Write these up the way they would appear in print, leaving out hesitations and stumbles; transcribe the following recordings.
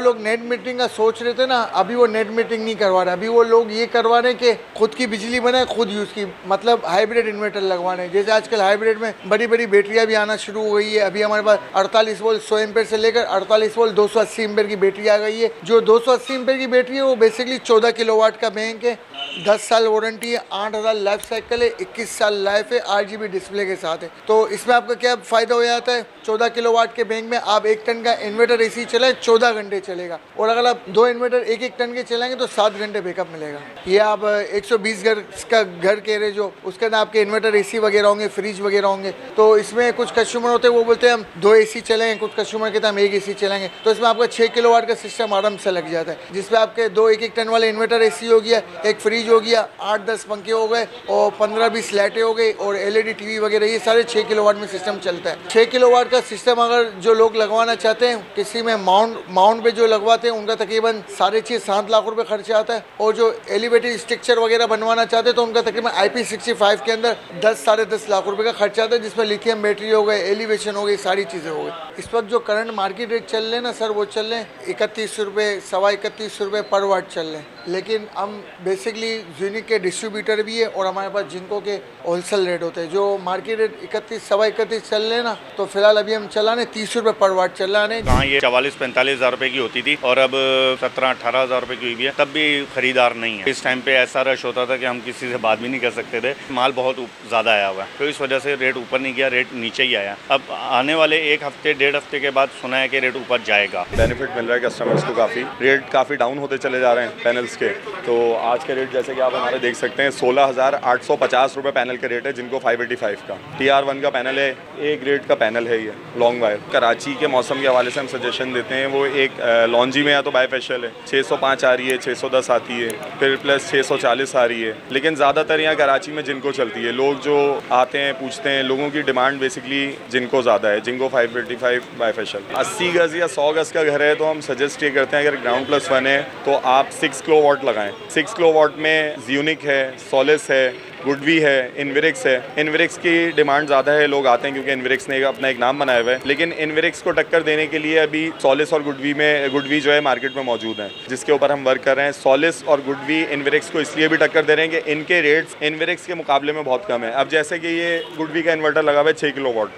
लोग net metering का सोच रहे थे ना, अभी वो नेट मीटरिंग नहीं करवा रहे, अभी वो लोग ये करवा रहे हैं कि खुद की बिजली बनाए, खुद यूज़ की, मतलब हाइब्रिड इन्वर्टर लगवाने। जैसे आजकल हाइब्रिड में बड़ी बड़ी बैटरियाँ भी आना शुरू हो गई है। अभी हमारे पास 48 वोल्ट 100 एम्पेयर से लेकर 48 वोल्ट 280 एम्पेयर की बैटरी आ गई है। जो 280 एम्पेयर की बैटरी है वो बेसिकली 14 किलोवाट का बैंक है, 10 साल वारंटी है, 8000 लाइफ साइकिल है, 21 साल लाइफ है, RGB डिस्प्ले के साथ है। तो इसमें आपका क्या फ़ायदा हो जाता है, 14 किलोवाट के बैंक में आप 1 टन का इन्वर्टर AC चलाए 14 घंटे चलेगा, और अगर आप 2 इन्वर्टर 1-1 टन के चलाएंगे तो 7 घंटे बैकअप मिलेगा। ये आप 120 घर कह रहे जो, उसके अंदर आपके इन्वर्टर AC वगैरह होंगे, फ्रिज वगैरह होंगे। तो इसमें कुछ कस्टमर होते हैं वो बोलते हैं हम 2 AC चलाएंगे, कुछ कस्टमर कहते हैं हम 1 AC चलाएंगे। तो इसमें आपका 6 किलोवाट का सिस्टम आराम से लग जाता है, जिसमें आपके 2 1-1 टन वाले इन्वर्टर AC हो गया, एक फ्रिज हो गया, 8-10 पंखे हो गए और 15-20 लाइटें हो गई और LED TV वगैरह, ये सारे 6 किलोवाट में सिस्टम चलता है। 6 किलोवाट का सिस्टम अगर जो लोग लगवाना चाहते हैं, किसी में माउंट पे जो लगवाते हैं उनका तकरीबन 6.5-7 लाख रुपए खर्चा आता है, और जो एलिवेटेड स्ट्रक्चर वगैरह बनवाना चाहते हैं तो उनका तकरीबन IP65 के अंदर 10-10.5 लाख रुपए का खर्चा आता है, जिसमें लिथियम बैटरी हो गए, एलिवेशन हो गई, सारी चीज़ें हो गई। इस वक्त जो करंट मार्केट रेट चल रहे हैं ना सर, वो चल रहे हैं 31 रुपये, 31.25 रुपये पर वाट चल रहे हैं। लेकिन हम बेसिकली यूनिक के डिस्ट्रीब्यूटर भी है और हमारे पास जिनको के होलसेल रेट होते हैं। जो मार्केट रेट 31-31.25 चल रहे हैं ना, तो फिलहाल अभी हम चला रहे 30 रुपये पर वाट चल रहा है। कहाँ ये 44-45 हज़ार रुपये की होती थी और अब 17-18 हज़ार रुपये की हुई भी है, तब भी खरीदार नहीं है। इस टाइम पे ऐसा रश होता था कि हम किसी से बात भी नहीं कर सकते थे, माल बहुत ज़्यादा आया हुआ है, तो इस वजह से रेट ऊपर नहीं गया, रेट नीचे ही आया। अब आने वाले 1 हफ्ते 1.5 हफ्ते के बाद सुना है कि रेट ऊपर जाएगा। बेनिफिट मिल रहा है कस्टमर्स को, काफ़ी रेट काफ़ी डाउन होते चले जा रहे हैं पैनल्स के। तो आज के रेट जैसे कि आप हमारे देख सकते हैं 16,850 रुपये पैनल के रेट है, जिनको 585 का TR1 का पैनल है, A ग्रेड का पैनल है ये लॉन्ग वायर। कराची के मौसम के हवाले से हम सजेशन देते हैं, वो एक लॉन्जी में या तो बाईफेशियल है, 605 आ रही है, 610 आती है, फिर प्लस 640 आ रही है। लेकिन ज़्यादातर यहाँ कराची में जिनको चलती है, लोग जो आते हैं पूछते हैं, लोगों की डिमांड बेसिकली जिनको ज़्यादा है, जिनको 585 बाईफेशियल। 80 गज़ या 100 गज़ का घर है तो हम सजेस्ट ये करते हैं अगर ग्राउंड प्लस 1 है तो आप 6 किलोवाट लगाएं। 6 किलोवाट में यूनिक है, सोलिस है, गुडवी है, इन्वेरिक्स है। इन्वेरिक्स की डिमांड ज़्यादा है, लोग आते हैं क्योंकि इन्वेरिक्स ने अपना एक नाम बनाया हुआ है। लेकिन इन्वेरिक्स को टक्कर देने के लिए अभी सोलिस और गुडवी जो है मार्केट में मौजूद हैं, जिसके ऊपर हम वर्क कर रहे हैं। सोलिस और गुडवी इन्वेरिक्स को इसलिए भी टक्कर दे रहे हैं कि इनके रेट्स इन्वेरिक्स के मुकाबले में बहुत कम है। अब जैसे कि ये गुडवी का इन्वर्टर लगा हुआ है 6 किलोवाट,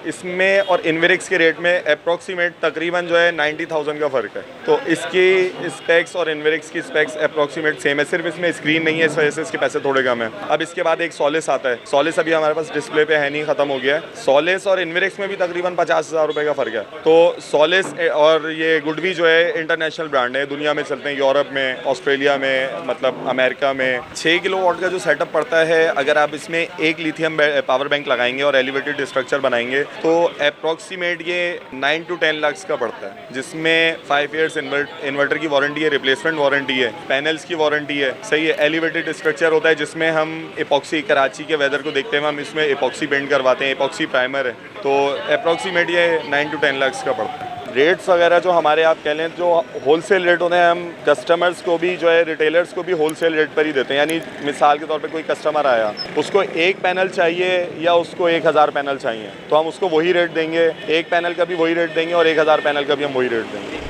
इसमें और इन्वेरिक्स के रेट में अप्रॉक्सीमेट तकरीबन जो है 90,000 का फ़र्क है। तो इसकी स्पेक्स और इन्वेरिक्स की स्पेक्स अप्रॉक्सीमेट सेम है, सिर्फ इसमें स्क्रीन नहीं है, इस वजह से इसके पैसे थोड़े कम है। अब इसके बाद एक सोलिस आता है, सोलिस अभी हमारे पास डिस्प्ले पे है नहीं, ख़त्म हो गया है। सोलिस और इन्वेरिक्स में भी तकरीबन 50,000 रुपये का फ़र्क है। तो सोलिस और ये गुडवी जो है इंटरनेशनल ब्रांड है, दुनिया में चलते हैं, यूरोप में, ऑस्ट्रेलिया में, मतलब अमेरिका में। 6 किलोवाट का जो सेटअप पड़ता है, अगर आप इसमें एक लिथियम पावर बैंक लगाएंगे और एलिवेटेड स्ट्रक्चर बनाएंगे तो अप्रॉक्सीमेट ये 9 to 10 लाख का पड़ता है, जिसमें 5 ईयर्स इन्वर्टर की वारंटी है, रिप्लेसमेंट वारंटी है, पैनल्स की वारंटी है, सही है। एलिवेटेड स्ट्रक्चर होता है जिसमें हम एपॉक्सी, कराची के वेदर को देखते हुए हम इसमें एपॉक्सी पेंट करवाते हैं, एपॉक्सी प्राइमर है। तो अप्रॉक्सीमेट ये 9 to 10 लाख का पड़ता है। रेट्स वगैरह जो हमारे आप कह लें जो होलसेल रेट होते हैं, हम कस्टमर्स को भी जो है रिटेलर्स को भी होलसेल रेट पर ही देते हैं। यानी मिसाल के तौर पे कोई कस्टमर आया, उसको 1 पैनल चाहिए या उसको 1000 पैनल चाहिए, तो हम उसको वही रेट देंगे, 1 पैनल का भी वही रेट देंगे और 1000 पैनल का भी हम वही रेट देंगे।